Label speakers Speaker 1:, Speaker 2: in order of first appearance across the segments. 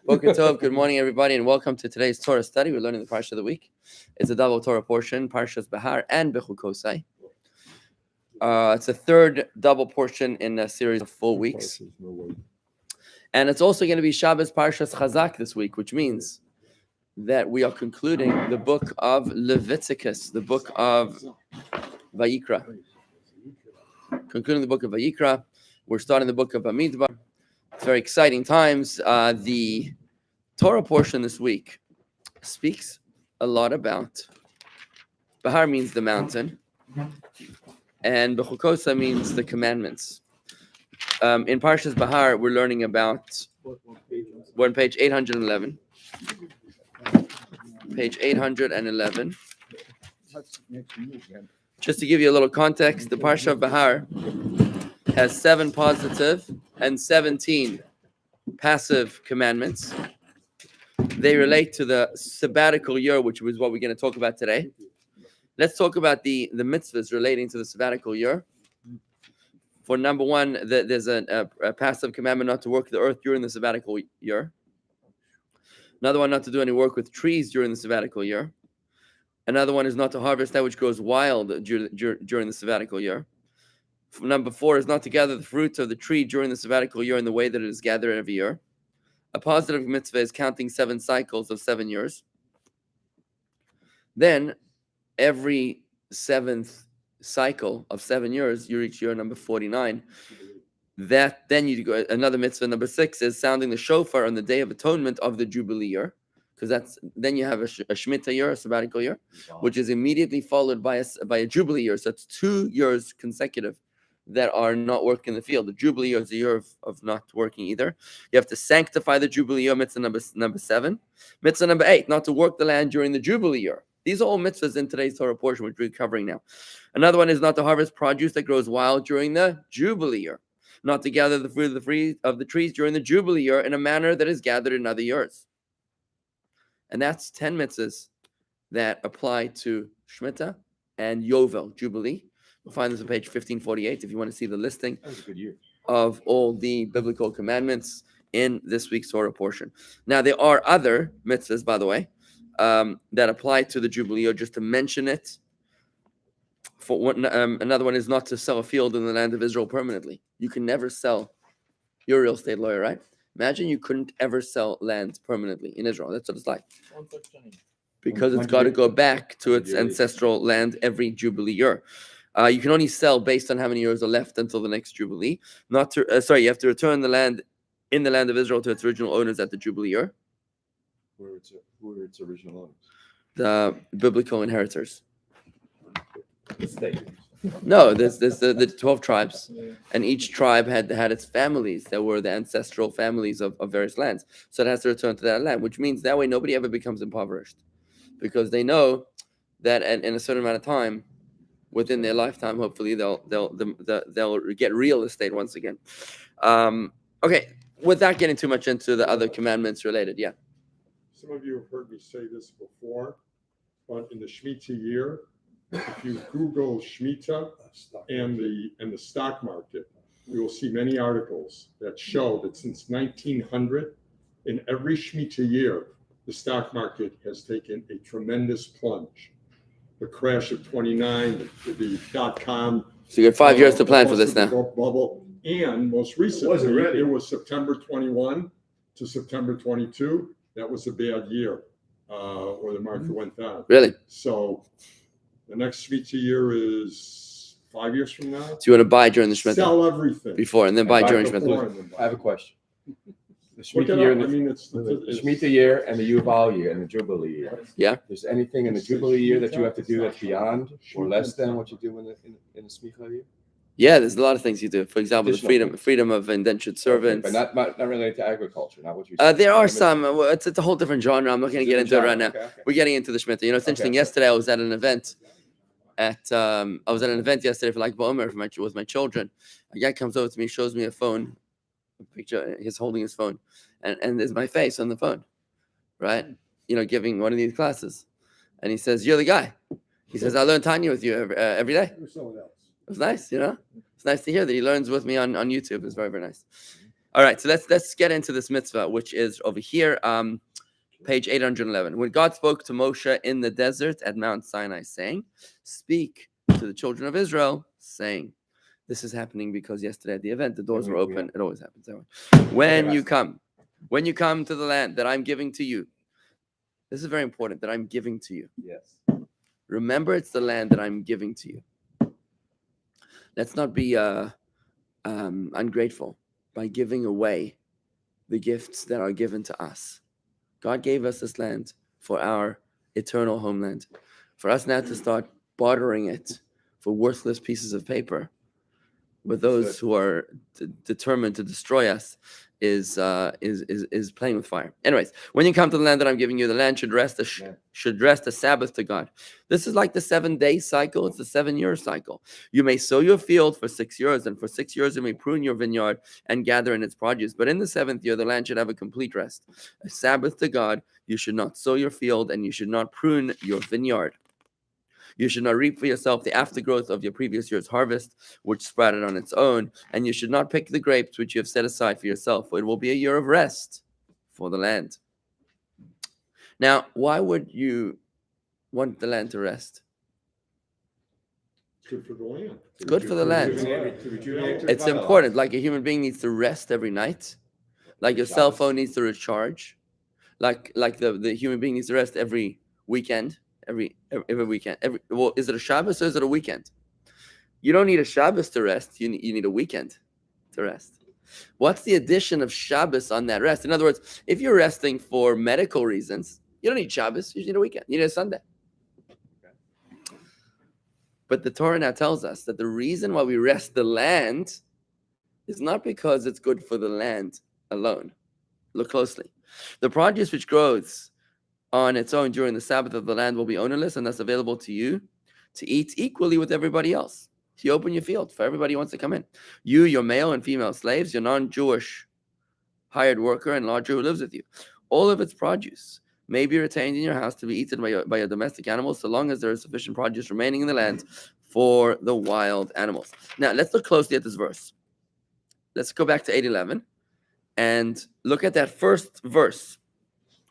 Speaker 1: Boker Tov, good morning, everybody, and welcome to today's Torah study. We're learning the Parsha of the week. It's a double Torah portion, Parshas Behar and Bechukosai. It's a third double portion in a series of 4 weeks. And it's also going to be Shabbos Parshas Chazak this week, which means that we are concluding the book of Leviticus, the book of Vayikra. Concluding the book of Vayikra. We're starting the book of Bamidbar. It's very exciting times. The Torah portion this week speaks a lot about Behar means the mountain, and Bechukosa means the commandments. In Parshas Behar, we're learning about, we're on page 811. Page 811. Just to give you a little context, the Parsha of Behar has 7 positive and 17 passive commandments. They relate to the Sabbatical year, which was what we're going to talk about today. Let's talk about the mitzvahs relating to the Sabbatical year. For number one, there's a passive commandment not to work the earth during the Sabbatical year. Another one, not to do any work with trees during the Sabbatical year. Another one is not to harvest that which grows wild during the Sabbatical year. Number 4 is not to gather the fruit of the tree during the Sabbatical year in the way that it is gathered every year. A positive mitzvah is counting 7 cycles of 7 years. Then, every 7th cycle of 7 years, you reach year number 49. Then you go another mitzvah. Number 6 is sounding the shofar on the Day of Atonement of the Jubilee year, because then you have a Shmittah year, a sabbatical year, which is immediately followed by a Jubilee year. So it's 2 years consecutive that are not working in the field. The Jubilee year is a year of not working either. You have to sanctify the Jubilee year, mitzvah number 7. Mitzvah number 8, not to work the land during the Jubilee year. These are all mitzvahs in today's Torah portion, which we're covering now. Another one is not to harvest produce that grows wild during the Jubilee year. Not to gather the fruit of the trees during the Jubilee year in a manner that is gathered in other years. And that's 10 mitzvahs that apply to Shmittah and Yovel, Jubilee. You'll find this on page 1548 if you want to see the listing of all the biblical commandments in this week's Torah portion. Now, there are other mitzvahs, by the way, that apply to the Jubilee year, just to mention it. For one, another one is not to sell a field in the land of Israel permanently. You can never sell. You're a real estate lawyer, right? Imagine you couldn't ever sell land permanently in Israel. That's what it's like. Because it's got to go back to its ancestral land every Jubilee year. You can only sell based on how many years are left until the next Jubilee. You have to return the land in the land of Israel to its original owners at the Jubilee year.
Speaker 2: Who are its original owners?
Speaker 1: The biblical inheritors.
Speaker 2: The state.
Speaker 1: No, there's the 12 tribes, and each tribe had its families that were the ancestral families of various lands. So it has to return to that land, which means that way nobody ever becomes impoverished, because they know that in a certain amount of time, within their lifetime, hopefully they'll get real estate once again. Okay, without getting too much into the other commandments related, yeah.
Speaker 3: Some of you have heard me say this before, but in the Shmittah year, if you Google Shmittah and the stock market, you will see many articles that show that since 1900, in every Shmittah year, the stock market has taken a tremendous plunge. The crash of 29, the .com.
Speaker 1: So you got 5 years to plan for this now.
Speaker 3: Bubble, and most recently, it was September 21 to September 22. That was a bad year where the market went down.
Speaker 1: Really?
Speaker 3: So the next Shmittah year is 5 years from now.
Speaker 1: So you want to buy during the Shmittah?
Speaker 3: Sell everything
Speaker 1: Before, and then buy during Shmittah.
Speaker 2: I have a question. The Shmittah year, the Shmittah year and the Yuval year and the Jubilee year.
Speaker 1: Yeah.
Speaker 2: There's anything in the Jubilee year that you have to do that's beyond or less than what you do in the Shmittah year?
Speaker 1: Yeah, there's a lot of things you do. For example, the freedom of indentured servants.
Speaker 2: Okay, but not related to agriculture, not what you.
Speaker 1: There are some. It's a whole different genre. I'm not going to get into it right now.
Speaker 2: Okay.
Speaker 1: We're getting into the Shmittah. You know, it's interesting. Yesterday, I was at an event. Yesterday for like Bomer with my children. A guy comes over to me, shows me a phone, a picture. He's holding his phone, and there's my face on the phone, right? You know, giving one of these classes, and he says, "You're the guy." He says, "I learn Tanya with you every day." It was nice, you know. It's nice to hear that he learns with me on YouTube. It's very, very nice. All right, so let's get into this mitzvah, which is over here, page 811. When God spoke to Moshe in the desert at Mount Sinai, saying, "Speak to the children of Israel, saying." This is happening because yesterday at the event, the doors were open. It always happens that way. When you come to the land that I'm giving to you, this is very important, that I'm giving to you.
Speaker 2: Yes.
Speaker 1: Remember, it's the land that I'm giving to you. Let's not be ungrateful by giving away the gifts that are given to us. God gave us this land for our eternal homeland. For us now to start bartering it for worthless pieces of paper with those who are determined to destroy us is playing with fire. Anyways, when you come to the land that I'm giving you, the land should rest a Sabbath to God. This is like the 7-day cycle. It's the 7-year cycle. You may sow your field for 6 years, and for 6 years you may prune your vineyard and gather in its produce. But in the 7th year, the land should have a complete rest. A Sabbath to God. You should not sow your field, and you should not prune your vineyard. You should not reap for yourself the aftergrowth of your previous year's harvest, which sprouted on its own, and you should not pick the grapes which you have set aside for yourself, for it will be a year of rest for the land. Now, why would you want the land to rest?
Speaker 3: It's good for the land.
Speaker 1: It's good for the land. It's important. Like a human being needs to rest every night, like your cell phone needs to recharge, like the human being needs to rest every weekend. Every weekend. Well, is it a Shabbos or is it a weekend? You don't need a Shabbos to rest. You need a weekend to rest. What's the addition of Shabbos on that rest? In other words, if you're resting for medical reasons, you don't need Shabbos. You just need a weekend. You need a Sunday. But the Torah now tells us that the reason why we rest the land is not because it's good for the land alone. Look closely. The produce which grows on its own during the Sabbath of the land will be ownerless and thus available to you to eat equally with everybody else. You open your field for everybody who wants to come in. You, your male and female slaves, your non-Jewish hired worker and lodger who lives with you. All of its produce may be retained in your house to be eaten by your domestic animals, so long as there is sufficient produce remaining in the land for the wild animals. Now, let's look closely at this verse. Let's go back to 8:11 and look at that first verse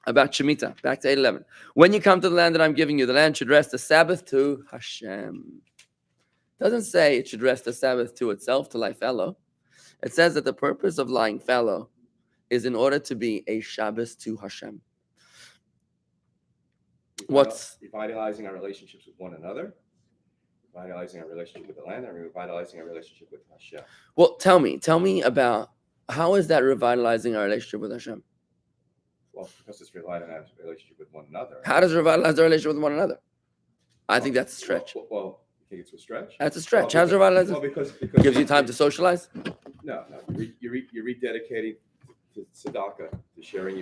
Speaker 1: about Shmittah. Back to 8:11. When you come to the land that I'm giving you, the land should rest a Sabbath to Hashem. It doesn't say it should rest a Sabbath to itself, to lie fallow. It says that the purpose of lying fallow is in order to be a Shabbos to Hashem. What's
Speaker 2: revitalizing our relationships with one another, revitalizing our relationship with the land, and revitalizing our relationship with Hashem?
Speaker 1: Well, tell me about how is that revitalizing our relationship with Hashem?
Speaker 2: Well, because it's revitalizing our relationship with one another.
Speaker 1: How does it revitalize our relationship with one another? I think that's a stretch.
Speaker 2: Well, you think it's a stretch?
Speaker 1: That's a stretch. How does it revitalize?
Speaker 2: Well, because
Speaker 1: gives you time to socialize.
Speaker 2: No, you're rededicating to tzedakah, to sharing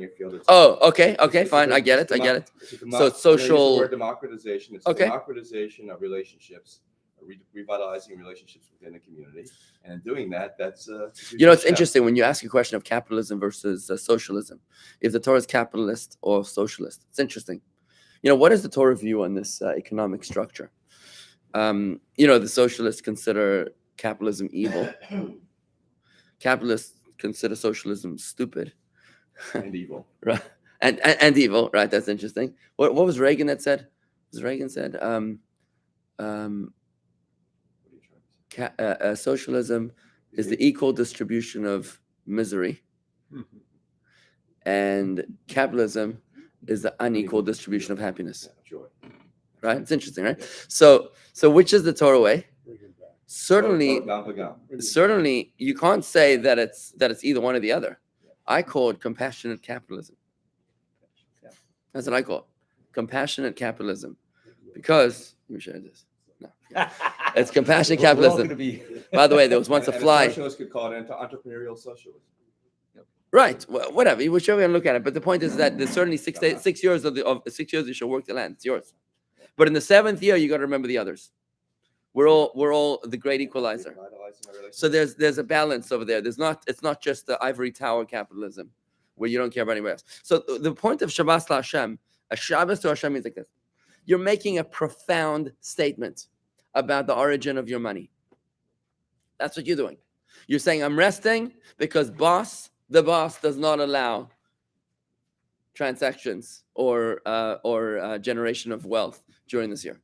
Speaker 2: your field.
Speaker 1: Oh, okay, fine. I get it. So it's social.
Speaker 2: The word democratization. It's democratization of relationships, revitalizing relationships within the community, and in doing that, that's.
Speaker 1: It's interesting when you ask a question of capitalism versus socialism. If the Torah is capitalist or socialist, it's interesting. What is the Torah view on this economic structure? The socialists consider capitalism evil. Capitalists consider socialism stupid
Speaker 2: and evil,
Speaker 1: right? And evil, right? That's interesting. What was Reagan that said? Reagan said, socialism is the equal distribution of misery, and capitalism is the unequal distribution of happiness. Right? It's interesting, right? So which is the Torah way? Certainly, you can't say that it's either one or the other. I call it compassionate capitalism. That's what I call it, compassionate capitalism, because let me show you this. No, it's compassionate capitalism. By the way, there was once a fly.
Speaker 2: Socialists could call it entrepreneurial socialism.
Speaker 1: Right, well, whatever. Whichever way you look at it, but the point is that there's certainly 6 years of 6 years you should work the land. It's yours. But in the 7th year, you got to remember the others. We're all the great equalizer. So there's a balance over there. It's not just the ivory tower capitalism where you don't care about anybody else. So the point of Shabbos to Hashem, a Shabbos to Hashem means like this. You're making a profound statement about the origin of your money. That's what you're doing. You're saying I'm resting because the boss does not allow transactions or generation of wealth during this year,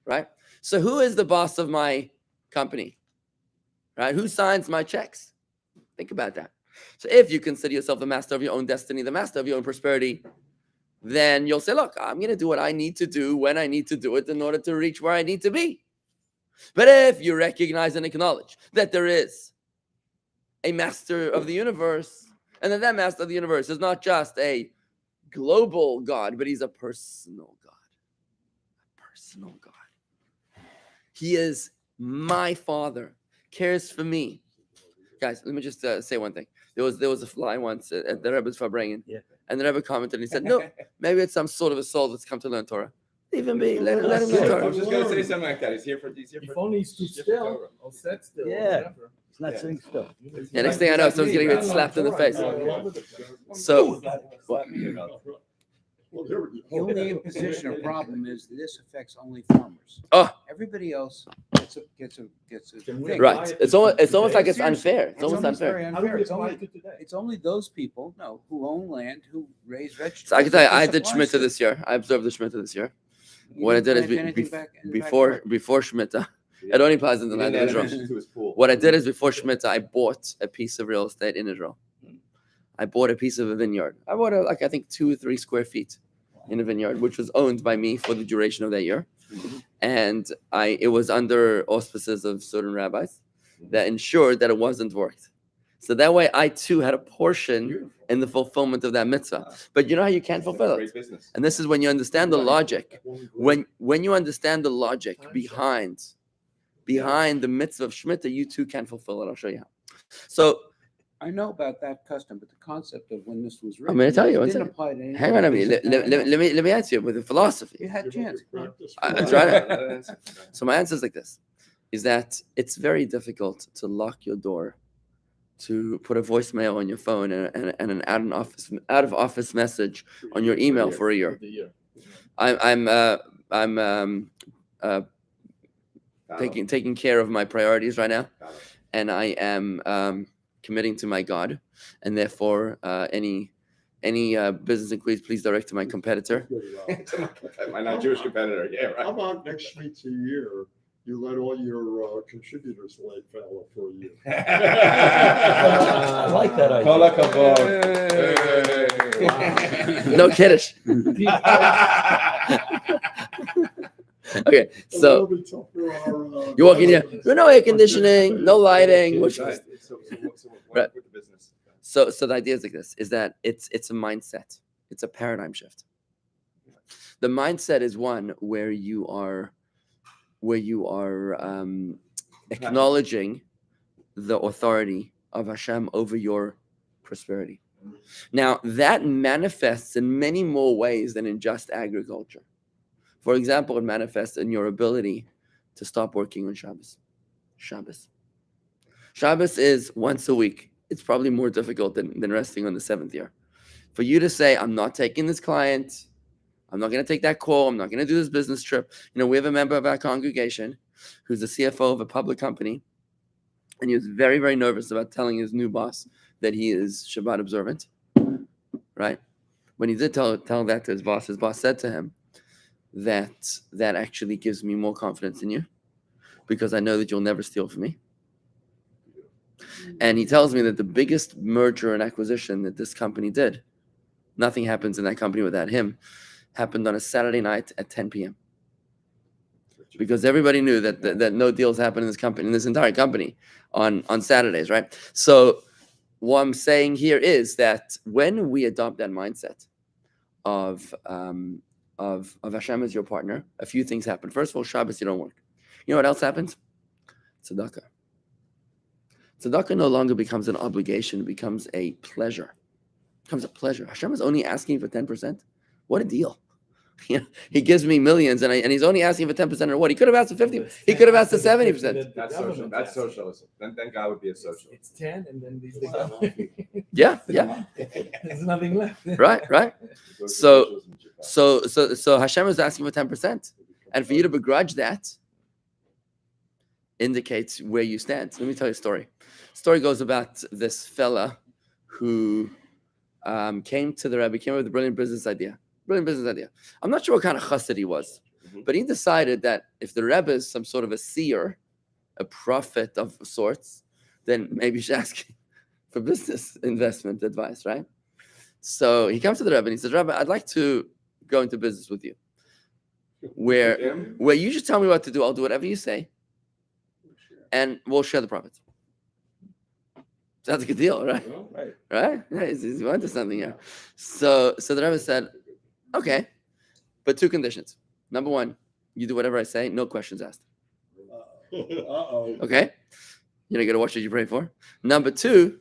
Speaker 1: right? So who is the boss of my company, right? Who signs my checks? Think about that. So if you consider yourself the master of your own destiny, the master of your own prosperity, then you'll say, look, I'm going to do what I need to do when I need to do it in order to reach where I need to be. But if you recognize and acknowledge that there is a master of the universe, and that master of the universe is not just a global God, but he's a personal God. A personal God. He is my Father, cares for me. Guys, let me just say one thing. There was a fly once at the Rebbe's Farbrengen, and the Rebbe commented and he said, no, maybe it's some sort of a soul that's come to learn Torah. Leave him be. Let him learn
Speaker 2: I
Speaker 1: Torah.
Speaker 2: was just going to say something like that. He's here for
Speaker 4: If only he stood still or sat still.
Speaker 5: Yeah. It's not sitting still.
Speaker 1: Yeah, next thing I know, someone's going to get slapped in the face. So, what?
Speaker 3: Well, there we
Speaker 5: The
Speaker 3: go.
Speaker 5: only imposition or problem is that this affects only farmers.
Speaker 1: Oh.
Speaker 5: Everybody else gets a
Speaker 4: Can we
Speaker 5: thing.
Speaker 1: Right. It's almost like it's
Speaker 5: Seriously.
Speaker 1: unfair. It's almost unfair.
Speaker 5: very
Speaker 4: How do
Speaker 5: unfair.
Speaker 4: we
Speaker 5: It's
Speaker 4: apply
Speaker 5: only,
Speaker 4: it to today?
Speaker 5: it's only those people, who own land, who raise vegetables.
Speaker 1: So I can tell you, I
Speaker 5: This
Speaker 1: did
Speaker 5: applies
Speaker 1: Shmittah
Speaker 5: to.
Speaker 1: this year. I observed the Shmittah this year.
Speaker 5: You
Speaker 1: What I
Speaker 5: didn't
Speaker 1: did is
Speaker 5: plant anything back in the
Speaker 1: before Shmittah, it only applies in the
Speaker 2: He
Speaker 1: land
Speaker 2: didn't
Speaker 1: of
Speaker 2: add
Speaker 1: Israel.
Speaker 2: addition to his pool.
Speaker 1: What I did is before Shmittah, I bought a piece of real estate in Israel. I bought a piece of a vineyard. I bought I think 2 or 3 square feet in a vineyard, which was owned by me for the duration of that year. And it was under auspices of certain rabbis that ensured that it wasn't worked. So that way I too had a portion
Speaker 2: Beautiful.
Speaker 1: in the fulfillment of that mitzvah. But you know how you can't fulfill
Speaker 2: Great
Speaker 1: it?
Speaker 2: business.
Speaker 1: And this is when you understand the logic. When you understand the logic behind the mitzvah of Shmittah, you too can fulfill it. I'll show you how. So
Speaker 5: I know about that custom, but the concept of when this was written,
Speaker 1: I'm going to tell you.
Speaker 5: it
Speaker 1: One
Speaker 5: didn't
Speaker 1: second.
Speaker 5: apply to any.
Speaker 1: Hang on a minute. Let me answer you with a philosophy.
Speaker 5: You had a chance.
Speaker 1: That's right. So my answer is like this: is that it's very difficult to lock your door, to put a voicemail on your phone and an out of office message on your email for a year. I'm taking care of my priorities right now, and I am committing to my God, and therefore any business inquiries, please direct to my competitor.
Speaker 2: My non-Jewish competitor. Yeah,
Speaker 3: How
Speaker 2: right.
Speaker 3: about next Shmittah year, you let all your contributors lay fallow for a year?
Speaker 4: I like that idea.
Speaker 2: Kol hakavod.
Speaker 1: No kiddush. Okay, so
Speaker 3: That'll be tough for our,
Speaker 1: you walk in here. There's no air conditioning, no lighting. Which
Speaker 2: Right.
Speaker 1: is,
Speaker 2: So
Speaker 1: Right.
Speaker 2: with the business.
Speaker 1: so the idea is like this: is that it's a mindset, it's a paradigm shift. The mindset is one where you are acknowledging the authority of Hashem over your prosperity. Now that manifests in many more ways than in just agriculture. For example, it manifests in your ability to stop working on Shabbos. Shabbos is once a week. It's probably more difficult than resting on the 7th year. For you to say, I'm not taking this client, I'm not going to take that call, I'm not going to do this business trip. We have a member of our congregation who's the CFO of a public company, and he was very, very nervous about telling his new boss that he is Shabbat observant, right? When he did tell that to his boss said to him, that actually gives me more confidence in you because I know that you'll never steal from me. And he tells me that the biggest merger and acquisition that this company did, nothing happens in that company without him, happened on a Saturday night at 10 p.m. Because everybody knew that no deals happen in this entire company on Saturdays, right? So what I'm saying here is that when we adopt that mindset of Hashem as your partner, a few things happen. First of all, Shabbos, you don't work. You know what else happens? Tzedakah. Tzedakah no longer becomes an obligation, it becomes a pleasure. It becomes a pleasure. Hashem is only asking for 10%. What a deal. He gives me millions and he's only asking for 10% or what? He could have asked for 50%. He could have asked for 70%.
Speaker 2: That's social. That's socialism. Then God would be a socialist.
Speaker 4: It's 10 and then these things.
Speaker 1: Yeah.
Speaker 4: There's nothing left.
Speaker 1: Right. So Hashem is asking for 10%. And for you to begrudge that indicates where you stand. Let me tell you a story. Story goes about this fella who came to the Rabbi, came up with a brilliant business idea. I'm not sure what kind of chassid he was, but he decided that if the Rebbe is some sort of a seer, a prophet of sorts, then maybe you should ask for business investment advice, right? So he comes to the Rebbe and he says, Rabbi, I'd like to go into business with you, where you just tell me what to do. I'll do whatever you say, and we'll share the profits. Sounds like a deal, right? Right? Yeah, he's onto something here. So the Rebbe said, okay, but 2 conditions. Number 1, you do whatever I say, no questions asked. Okay? You know, you got to watch what you pray for. Number 2,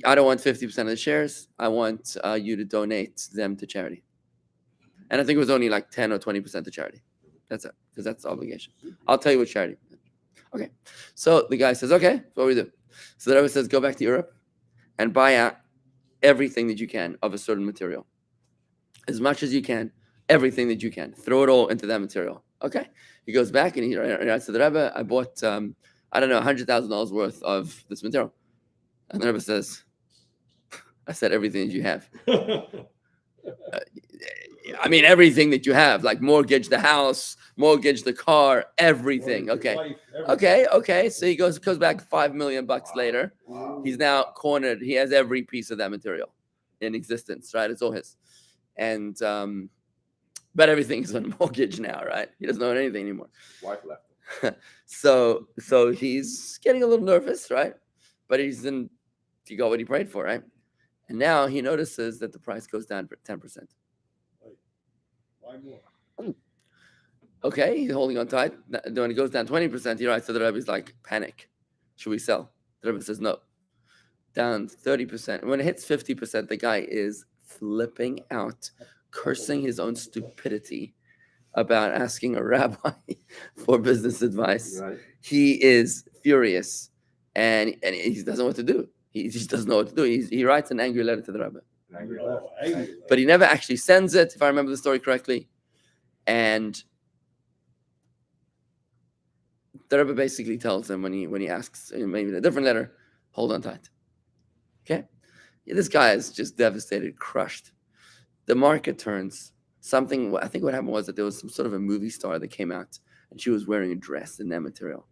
Speaker 1: I don't want 50% of the shares. I want you to donate them to charity. And I think it was only like 10 or 20% to charity. That's it, because that's the obligation. I'll tell you what charity. Okay. So the guy says, okay, what do we do? So the Rebbe says, go back to Europe and buy out everything that you can of a certain material. As much as you can, everything that you can. Throw it all into that material. Okay. He goes back and he writes to the Rebbe, I bought, $100,000 worth of this material. And the Rebbe says, I said everything that you have. I mean, everything that you have, like mortgage the house, mortgage the car, everything. Okay. Okay. So he goes back $5 million later.
Speaker 2: Wow.
Speaker 1: He's now cornered. He has every piece of that material in existence, right? It's all his. And, but everything is on mortgage now, right? He doesn't own anything anymore.
Speaker 2: Wife left.
Speaker 1: So he's getting a little nervous, right? But he got what he prayed for, right? And now he notices that the price goes down for 10%.
Speaker 3: Why more?
Speaker 1: Okay, he's holding on tight. When it goes down 20%, he writes to the Rebbe, he's like, panic. Should we sell? The Rebbe says, no. Down 30%. When it hits 50%, the guy is flipping out, cursing his own stupidity about asking a rabbi for business advice.
Speaker 2: Right.
Speaker 1: He is furious, and he doesn't know what to do. He just doesn't know what to do. He writes an angry letter to the Rabbi. But he never actually sends it, if I remember the story correctly. And the Rebbe basically tells him when he asks, maybe in a different letter, hold on tight. Okay? Yeah, this guy is just devastated, crushed. The market turns. I think what happened was that there was some sort of a movie star that came out, and she was wearing a dress in that material.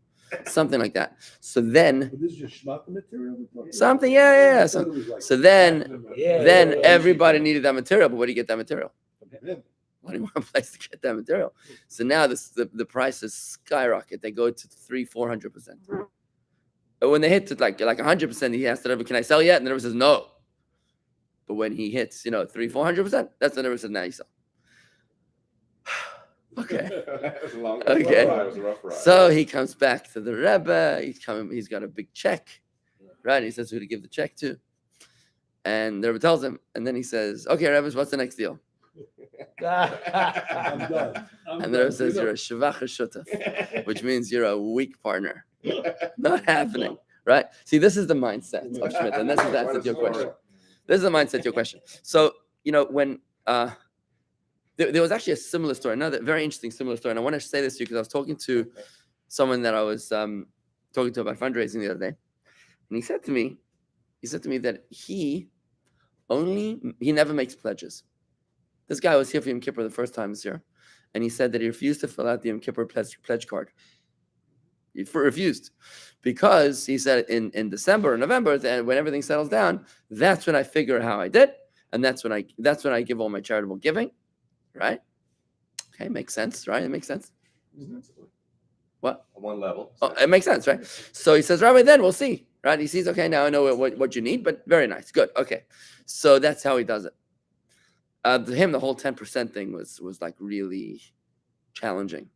Speaker 1: Something like that. So then,
Speaker 3: But this is just Shmittah material?
Speaker 1: something, yeah. So then everybody needed that material, but where do you get that material? Only one place to get that material. So now the prices skyrocket. They go to 300-400%. But when they hit to like 100%, he asks the Rebbe, "Can I sell yet?" And the Rebbe says, "No." But when he hits 300-400%, that's when the Rebbe says, "Now you sell." Okay.
Speaker 2: That was a long
Speaker 1: Okay.
Speaker 2: ride. It was a rough ride.
Speaker 1: So he comes back to the Rebbe. He's got a big check, right? He says who to give the check to, and the Rebbe tells him, and then he says, "Okay, Rebbe, what's the next deal?"
Speaker 3: I'm done.
Speaker 1: And the Rebbe says, "You're a shevach shutaf," which means you're a weak partner. Not happening, right? See, this is the mindset of Shmittah, and that's your question. This is the mindset of your question. So, when there was actually a similar story, another very interesting similar story, and I want to say this to you because I was talking to someone that I was talking to about fundraising the other day, and he said to me that he never makes pledges. This guy was here for Yom Kippur the first time this year, and he said that he refused to fill out the Yom Kippur pledge card. He refused because he said in December or November, then when everything settles down, that's when I figure how I did, and that's when I give all my charitable giving, right? Okay, makes sense, right? It makes sense. What?
Speaker 2: On one level.
Speaker 1: Oh, it makes sense, right? So he says, Rabbi, then we'll see, right? He sees, okay, now I know what you need, but very nice, good, okay. So that's how he does it. To him, the whole 10% thing was like really challenging.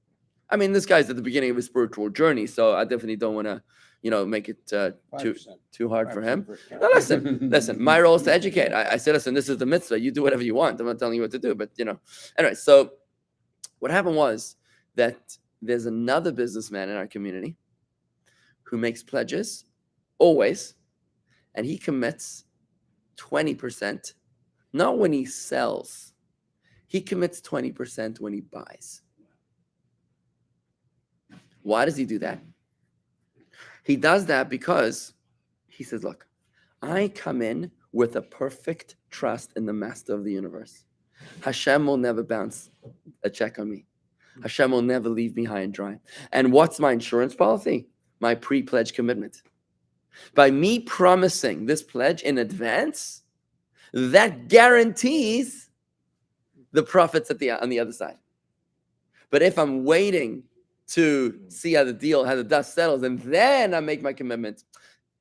Speaker 1: I mean, this guy's at the beginning of his spiritual journey, so I definitely don't want to, make it too hard for him. No, listen. My role is to educate. I said, listen, this is the mitzvah. You do whatever you want. I'm not telling you what to do, but Anyway, so what happened was that there's another businessman in our community who makes pledges always, and he commits 20%. Not when he sells. He commits 20% when he buys. Why does he do that? He does that because He says, look, I come in with a perfect trust in the master of the universe. Hashem will never bounce a check on me. Hashem will never leave me high and dry. And what's my insurance policy? My pre-pledge commitment. By me promising this pledge in advance, that guarantees the profits on the other side. But if I'm waiting to see how the dust settles, and then I make my commitment,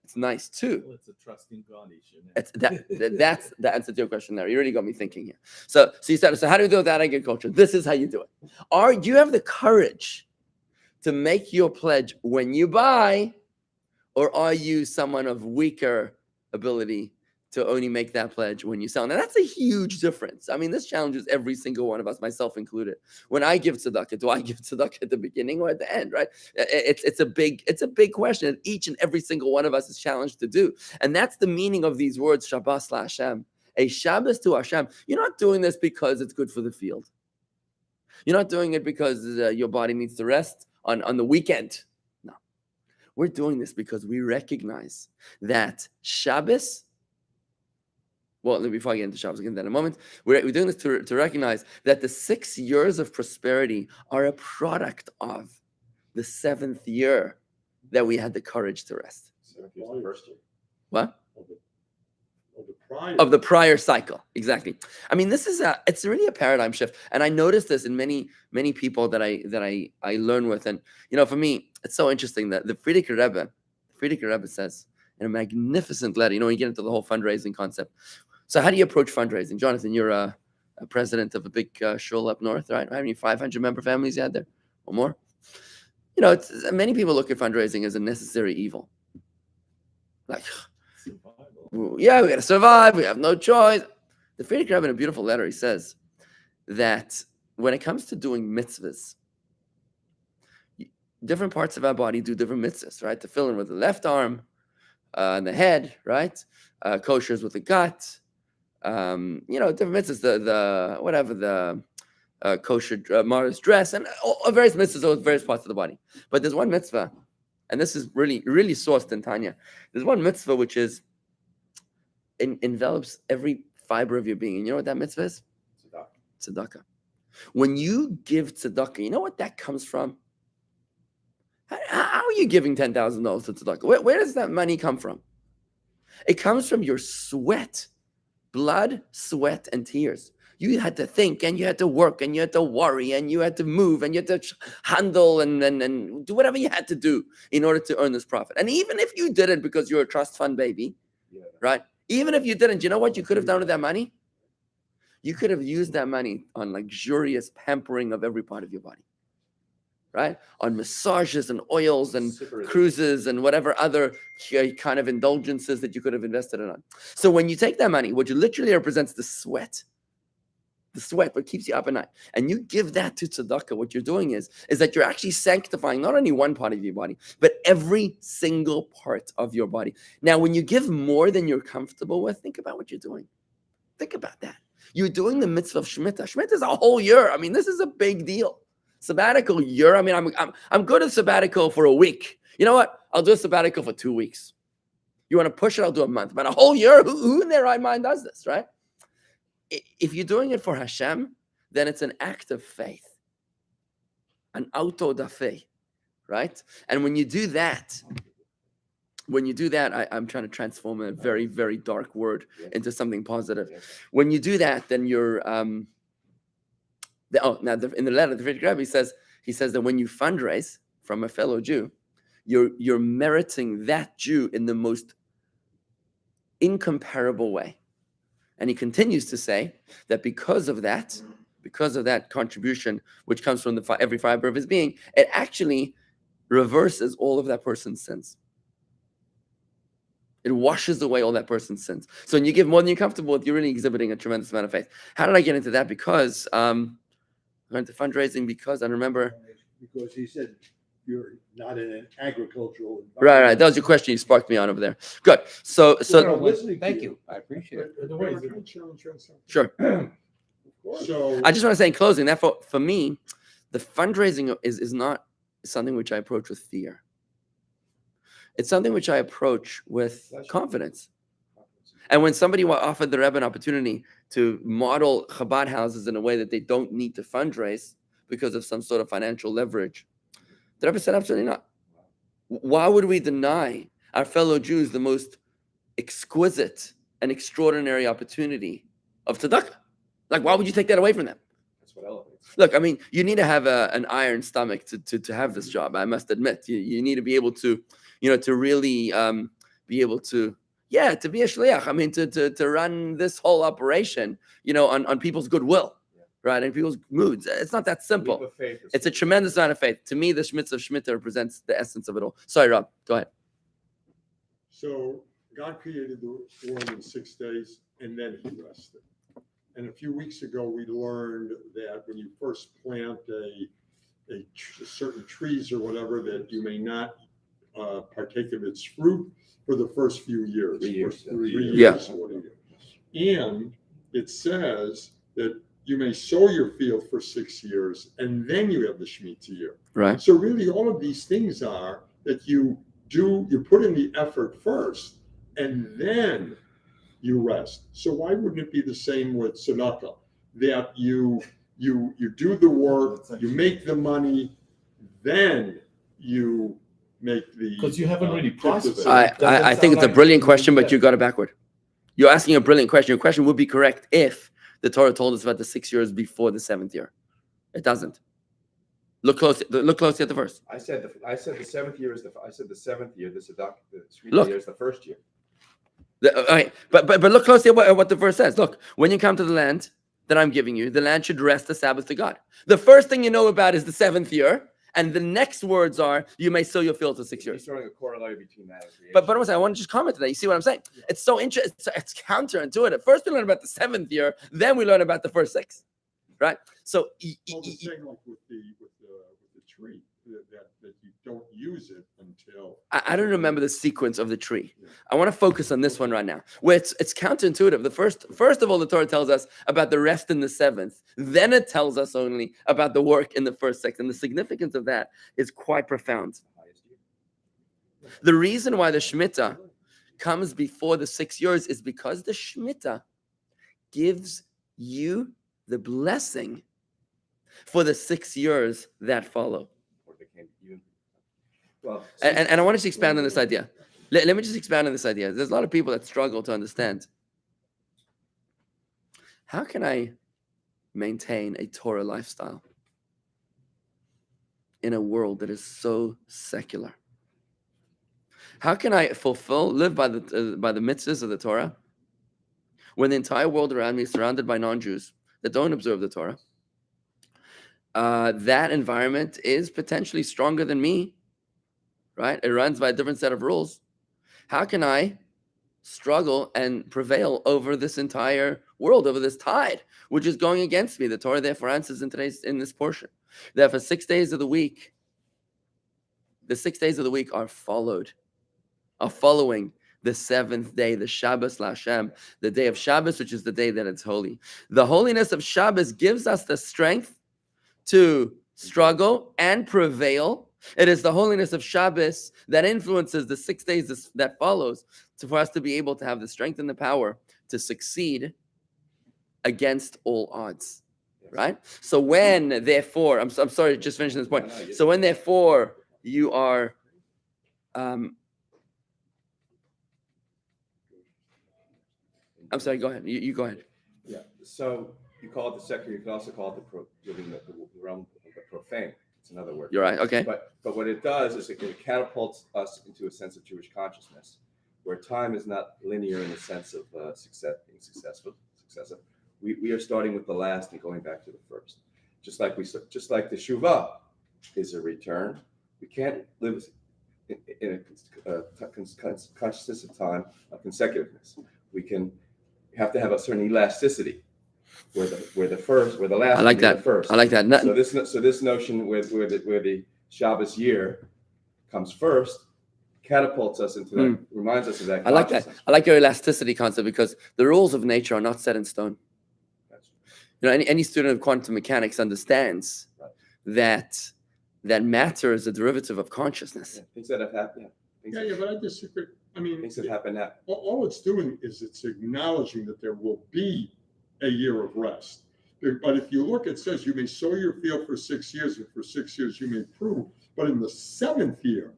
Speaker 1: it's nice too.
Speaker 4: Well, it's a trust in God issue.
Speaker 1: That's the answer to your question there. You really got me thinking here. So you started. So how do we do with that agriculture? This is how you do it. Do you have the courage to make your pledge when you buy, or are you someone of weaker ability to only make that pledge when you sell? Now that's a huge difference. I mean, this challenges every single one of us, myself included. When I give tzedakah, do I give tzedakah at the beginning or at the end? Right? It's a big question, and each and every single one of us is challenged to do. And that's the meaning of these words, Shabbos LaHashem, a Shabbos to Hashem. You're not doing this because it's good for the field. You're not doing it because your body needs to rest on the weekend. No, we're doing this because we recognize that Shabbos. Well, before I get into Shabbos, I'll get into that in a moment. We're doing this to recognize that the 6 years of prosperity are a product of the 7th year that we had the courage to rest.
Speaker 2: First year.
Speaker 1: What?
Speaker 3: Prior.
Speaker 1: Of the prior cycle, exactly. I mean, it's really a paradigm shift, and I noticed this in many people that I learn with, and for me, it's so interesting that the Frierdiker Rebbe says in a magnificent letter. When you get into the whole fundraising concept. So, how do you approach fundraising, Jonathan? You're a president of a big shul up north, right? How many 500 member families you had there, or more? Many people look at fundraising as a necessary evil, like. Yeah, we got to survive. We have no choice. The Frierdiker Rebbe, in a beautiful letter, he says that when it comes to doing mitzvahs, different parts of our body do different mitzvahs, right? To fill in with the left arm and the head, right? Koshers with the gut, different mitzvahs, the kosher modest dress, and various mitzvahs with various parts of the body. But there's one mitzvah, and this is really, really sourced in Tanya. There's one mitzvah which is envelops every fiber of your being. And you know what that mitzvah is? Tzedakah. When you give tzedakah, you know what that comes from? How are you giving $10,000 to tzedakah? Where does that money come from? It comes from your sweat, blood, sweat, and tears. You had to think, and you had to work, and you had to worry, and you had to move, and you had to handle and do whatever you had to do in order to earn this profit. And even if you did it because you're a trust fund baby, right? Even if you didn't, you know what you could have done with that money? You could have used that money on luxurious pampering of every part of your body, right? On massages and oils and cruises and whatever other kind of indulgences that you could have invested it on. So when you take that money, which literally represents the sweat what keeps you up at night, and you give that to tzedakah, what you're doing is that you're actually sanctifying not only one part of your body, but every single part of your body. Now, when you give more than you're comfortable with, think about what you're doing. Think about that. You're doing the mitzvah of Shmittah. Shmittah is a whole year. I mean, this is a big deal. Sabbatical year. I mean, I'm good at sabbatical for a week. You know what? I'll do a sabbatical for 2 weeks. You want to push it? I'll do a month. But a whole year? Who in their right mind does this, right? If you're doing it for Hashem, then it's an act of faith, an auto da fe, right? And when you do that, I'm trying to transform a very, very dark word into something positive. When you do that, then you're in the letter, the Frierdiker Rebbe, he says that when you fundraise from a fellow Jew, you're meriting that Jew in the most incomparable way. And he continues to say that because of that contribution, which comes from every fiber of his being, it actually reverses all of that person's sins. It washes away all that person's sins. So when you give more than you're comfortable with, you're really exhibiting a tremendous amount of faith. How did I get into that? Because I went to fundraising because I remember.
Speaker 6: Because he said you're not in an agricultural environment.
Speaker 1: Right. That was your question. You sparked me on over there. Good. So
Speaker 5: Thank you. I appreciate it.
Speaker 1: Sure.
Speaker 3: So
Speaker 1: I just want to say in closing that for me, the fundraising is not something which I approach with fear. It's something which I approach with
Speaker 2: Pleasure.
Speaker 1: confidence. And when somebody offered the Rebbe an opportunity to model Chabad houses in a way that they don't need to fundraise because of some sort of financial leverage, the Rebbe said, absolutely not. Why would we deny our fellow Jews the most exquisite and extraordinary opportunity of tzedakah? Like, why would you take that away from them?
Speaker 2: That's what elevates.
Speaker 1: Look, I mean, you need to have an iron stomach to have this job. I must admit, you need to be able to, to really be able to, to be a shliach. I mean, to run this whole operation, on people's goodwill, right, and people's moods. It's not that simple.
Speaker 2: Leap of faith is
Speaker 1: It's a tremendous amount of faith. To me, the Mitzvah of Shmittah represents the essence of it all. Sorry, Rob, go ahead.
Speaker 3: So God created the world in 6 days and then he rested. And a few weeks ago, we learned that when you first plant certain trees or whatever, that you may not partake of its fruit for the first few years.
Speaker 2: 3 years.
Speaker 3: 3 years.
Speaker 1: Yeah.
Speaker 3: or whatever. And it says that you may sow your field for 6 years and then you have the Shemitah year.
Speaker 1: Right.
Speaker 3: So really all of these things are that you put in the effort first and then you rest. So why wouldn't it be the same with tzedakah? That you do the work, you make the money, then you make the
Speaker 4: Because you haven't really prospered.
Speaker 1: I think it's a brilliant question, but you got it backward. You're asking a brilliant question. Your question would be correct if the Torah told us about the 6 years before the 7th year. It doesn't. Look closely at the verse.
Speaker 2: I said the seventh year is the seventh year. The Shmittah
Speaker 1: Look.
Speaker 2: year is the first year.
Speaker 1: Okay, but look closely at what the verse says. Look, when you come to the land that I'm giving you, the land should rest the Sabbath to God. The first thing you know about is the 7th year, and the next words are, you may sow your field for 6 years.
Speaker 2: You're throwing a corollary between that and creation.
Speaker 1: But I want to just comment to that. You see what I'm saying? It's so interesting. It's counterintuitive. First we learn about the 7th year, then we learn about the first 6, right? So,
Speaker 3: Well, the thing like with the tree, that you don't use it until
Speaker 1: I don't remember the sequence of the tree. I want to focus on this one right now, where it's counterintuitive. The first of all, the Torah tells us about the rest in the 7th. Then it tells us only about the work in the first 6, and the significance of that is quite profound. The reason why the Shmittah comes before the 6 years is because the Shmittah gives you the blessing for the 6 years that follow.
Speaker 2: Well,
Speaker 1: And I want to just expand on this idea. Let me just expand on this idea. There's a lot of people that struggle to understand. How can I maintain a Torah lifestyle in a world that is so secular? How can I live by the mitzvahs of the Torah when the entire world around me is surrounded by non-Jews that don't observe the Torah? That environment is potentially stronger than me, right? It runs by a different set of rules. How can I struggle and prevail over this entire world, over this tide, which is going against me? The Torah therefore answers in this portion that for 6 days of the week, the 6 days of the week are following the 7th day, the Shabbos Lashem, the day of Shabbos, which is the day that it's holy. The holiness of Shabbos gives us the strength to struggle and prevail. It is the holiness of Shabbos that influences the 6 days that follows for us to be able to have the strength and the power to succeed against all odds, right? So when, therefore, I'm sorry, just finishing this point. So when, therefore, you are, I'm sorry, go ahead. You go ahead.
Speaker 2: Yeah. So you call it the secular. You can also call it living the realm of the profane. It's another word.
Speaker 1: You're right. Okay.
Speaker 2: But what it does is it catapults us into a sense of Jewish consciousness, where time is not linear in the sense of being successive. We are starting with the last and going back to the first. Just like the Shuvah is a return. We can't live in a consciousness of time of consecutiveness. We have to have a certain elasticity, where the last.
Speaker 1: I like that.
Speaker 2: The first.
Speaker 1: I like that.
Speaker 2: So this notion where the Shabbos year comes first catapults us into that, reminds us of that.
Speaker 1: I like that. I like your elasticity concept because the rules of nature are not set in stone. Any student of quantum mechanics understands that matter is a derivative of consciousness.
Speaker 2: Things that have happened. Things,
Speaker 3: Yeah, but I disagree. I mean,
Speaker 2: things that happen now.
Speaker 3: all it's doing is it's acknowledging that there will be a year of rest. But if you look, it says you may sow your field for 6 years, and for 6 years you may prune. But in the 7th year,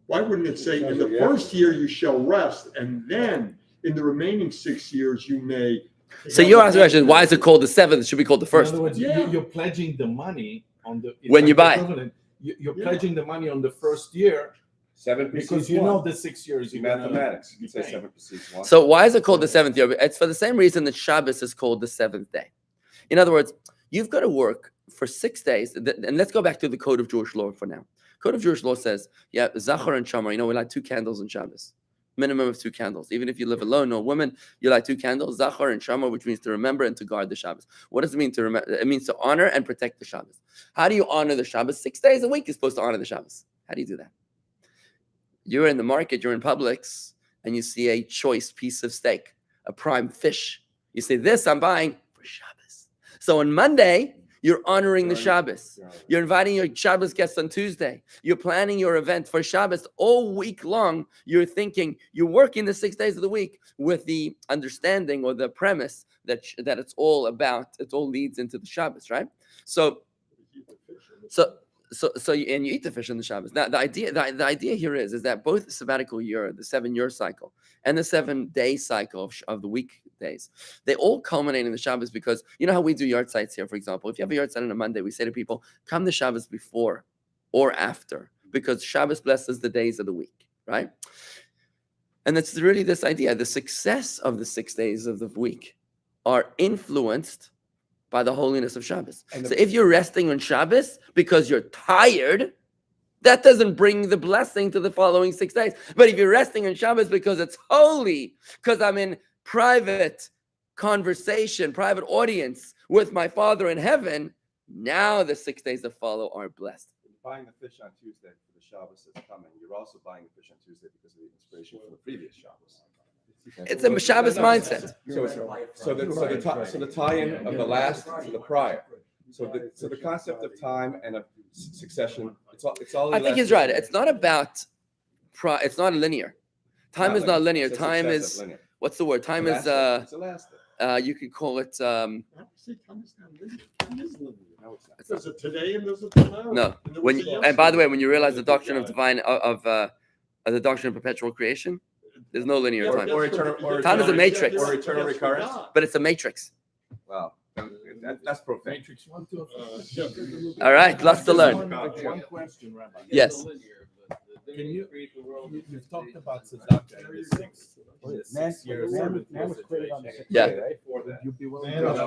Speaker 3: why wouldn't it say in the first year you shall rest, and then in the remaining 6 years you may?
Speaker 1: So you're asking the question, why is it called the 7th? It should be called the
Speaker 4: In
Speaker 1: first.
Speaker 4: other words,
Speaker 3: Yeah.
Speaker 4: you're pledging the money on the. it's
Speaker 1: When
Speaker 4: like
Speaker 1: you
Speaker 4: the
Speaker 1: buy.
Speaker 4: covenant. You're
Speaker 3: Yeah.
Speaker 4: pledging the money on the first year
Speaker 2: 7
Speaker 4: because
Speaker 2: precedes
Speaker 4: you
Speaker 2: 1.
Speaker 4: know the 6 years.
Speaker 2: It's
Speaker 4: you're gonna
Speaker 2: mathematics. You
Speaker 4: be
Speaker 2: can say
Speaker 4: paying.
Speaker 2: 7 precedes 1.
Speaker 1: So why is it called the 7th year? It's for the same reason that Shabbos is called the 7th day. In other words, you've got to work for 6 days. And let's go back to the code of Jewish law for now. Code of Jewish law says, yeah, Zachar and Shamar, we light 2 candles on Shabbos. Minimum of 2 candles. Even if you live alone, no woman, you light 2 candles, Zachar and Shamar, which means to remember and to guard the Shabbos. What does it mean to remember? It means to honor and protect the Shabbos. How do you honor the Shabbos? 6 days a week you're supposed to honor the Shabbos. How do you do that? You're in the market, you're in Publix, and you see a choice piece of steak, a prime fish. You say, this I'm buying for Shabbos. So on Monday, you're honoring the Shabbos. You're inviting your Shabbos guests on Tuesday. You're planning your event for Shabbos all week long. You're thinking, you're working the 6 days of the week with the understanding or the premise that it's all about, it all leads into the Shabbos, right? So and you eat the fish on the Shabbos. Now the idea here is that both the sabbatical year, the 7-year cycle, and the 7-day cycle of the weekdays, they all culminate in the Shabbos, because you know how we do yard sites here, for example. If you have a yard site on a Monday, we say to people, come to Shabbos before or after, because Shabbos blesses the days of the week, right? And it's really this idea: the success of the 6 days of the week are influenced by the holiness of Shabbos. So if you're resting on Shabbos because you're tired, that doesn't bring the blessing to the following 6 days. But if you're resting on Shabbos because it's holy, because I'm in private conversation, private audience with my Father in heaven, now the 6 days that follow are blessed.
Speaker 2: Buying the fish on Tuesday for the Shabbos that's coming, you're also buying the fish on Tuesday because of the inspiration from the previous Shabbos.
Speaker 1: It's a Shabbos mindset.
Speaker 2: So the tie-in of the last to the prior. So the concept of time and of succession, it's all.
Speaker 1: I think he's right. It's not about, it's not linear. Time is not linear. Time is, what's the word? Time is,
Speaker 2: It's elastic.
Speaker 1: you could call it,
Speaker 3: I would say time is not linear. Time is linear.
Speaker 2: No, it's not.
Speaker 3: There's a today and there's a tomorrow.
Speaker 1: no.
Speaker 3: And there
Speaker 1: When
Speaker 3: was a
Speaker 1: and by the way,
Speaker 3: yesterday.
Speaker 1: when you realize the doctrine of divine, of the doctrine of perpetual creation, there's no linear
Speaker 3: Yeah,
Speaker 1: time.
Speaker 2: Or eternal-
Speaker 1: Time is a matrix.
Speaker 2: Or eternal
Speaker 3: Yes, for
Speaker 2: recurrence.
Speaker 3: God.
Speaker 1: But it's a matrix.
Speaker 2: Wow, that's profane.
Speaker 4: Matrix 1, 2,
Speaker 1: All right, lots to learn.
Speaker 4: One question, Rabbi.
Speaker 1: Yes.
Speaker 4: Can you've talked about Sabbatical in the 6 years.
Speaker 6: Man was created on the 6th
Speaker 1: Yeah.
Speaker 6: day, right?
Speaker 4: Would you be willing
Speaker 6: Man
Speaker 4: to
Speaker 6: was